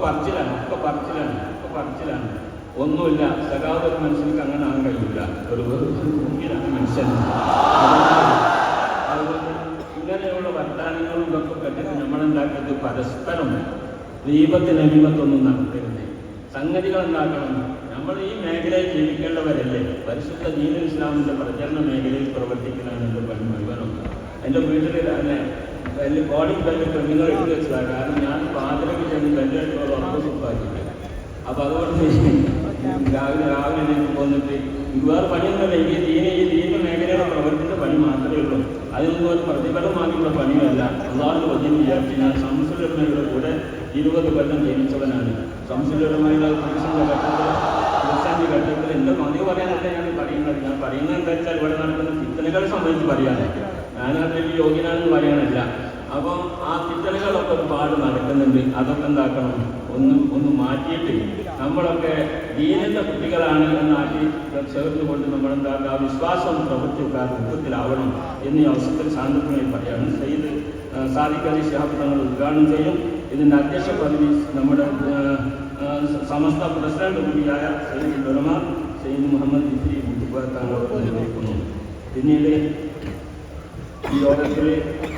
പറച്ചിലാണ്. ഒന്നുമില്ല. സഖാവ് ഒരു മനുഷ്യർക്ക് അങ്ങനെ ആകാൻ കഴിയില്ല. ഒരു മുമ്പിലാണ് മനുഷ്യൻ. അതുകൊണ്ട് ഇങ്ങനെയുള്ള വർത്താനങ്ങളും ഇതൊക്കെ കണ്ടിട്ട് നമ്മളെന്താക്കരുത്, പരസ്പരം ദീപത്തിനഭിമത്തൊന്നും നടത്തരുത്. സംഗതികൾ ഉണ്ടാക്കണം. നമ്മൾ ഈ മേഖലയിൽ ജീവിക്കേണ്ടവരല്ലേ? പരിശുദ്ധ ദീനുൽ ഇസ്ലാമിൻ്റെ പ്രചരണ മേഖലയിൽ പ്രവർത്തിക്കലാണ് എൻ്റെ പണി മുഴുവനും. എൻ്റെ വീട്ടിൽ തന്നെ കോളിംഗ് ബെല്ല് പെണ്ണുങ്ങൾ എടുത്ത് വെച്ചതാണ്. കാരണം ഞാൻ പാചകം ചെന്ന് ബെല്ലായിട്ടുള്ള ഉറപ്പ് സുഖമാക്കിയില്ല. അപ്പോൾ അതുകൊണ്ട് രാവിലെ എനിക്ക് പോന്നിട്ട് വേറെ പണിയൊന്നുമില്ല. ഈ ദീന മേഖലയുടെ പ്രവർത്തിൻ്റെ പണി മാത്രമേ ഉള്ളൂ. അതിനൊന്നും ഒരു പ്രതിഫലമാക്കിയുള്ള പണിയല്ല. അള്ളാഹുവിൻ്റെ വചനം വിചാരിച്ച് ഞാൻ ശംസുലുലമയുടെ കൂടെ 20 കൊല്ലം ജനിച്ചവനാണ്. ശംസുലുലമയുടെ പ്രതിസന്ധി ഘട്ടത്തിൽ എൻ്റെ മതി പറയാനല്ല ഞാൻ പറയുന്നത്. ഞാൻ പറയുന്നത് എന്താ വെച്ചാൽ ഇവിടെ നടക്കുന്ന ഫിത്തനകളെ സംബന്ധിച്ച് പറയാനല്ല, ഞാനതിൽ യോഗ്യനാണെന്ന് പറയാനല്ല. അപ്പം ആ ഫിത്തനകളൊക്കെ ഒരുപാട് നടക്കുന്നുണ്ട്. അതൊക്കെ എന്താക്കണം, ഒന്ന് മാറ്റിയിട്ട് നമ്മളൊക്കെ ദീനിൻ്റെ കുട്ടികളാണ് എന്നാക്കി ചേർന്നുകൊണ്ട് നമ്മളെന്താക്കുക, വിശ്വാസം പ്രവൃത്തിക്കാർ രൂപത്തിലാവണം എന്നീ അവസരത്തിൽ സാന്ദർഭമായി പറയാണ്. സയ്യിദ് സാദിഖ് അലി ശിഹാബ് തങ്ങൾ ഉദ്ഘാടനം ചെയ്യും. ഇതിൻ്റെ അധ്യക്ഷ പദവി നമ്മുടെ സമസ്ത പ്രസിഡന്റ് കൂടിയായ സയ്യിദ് ഉലമ സയ്യിദ് മുഹമ്മദ് ഇഫ്രി തങ്ങൾ നിർവഹിക്കുന്നു. പിന്നീട് ഈ യോഗത്തിൽ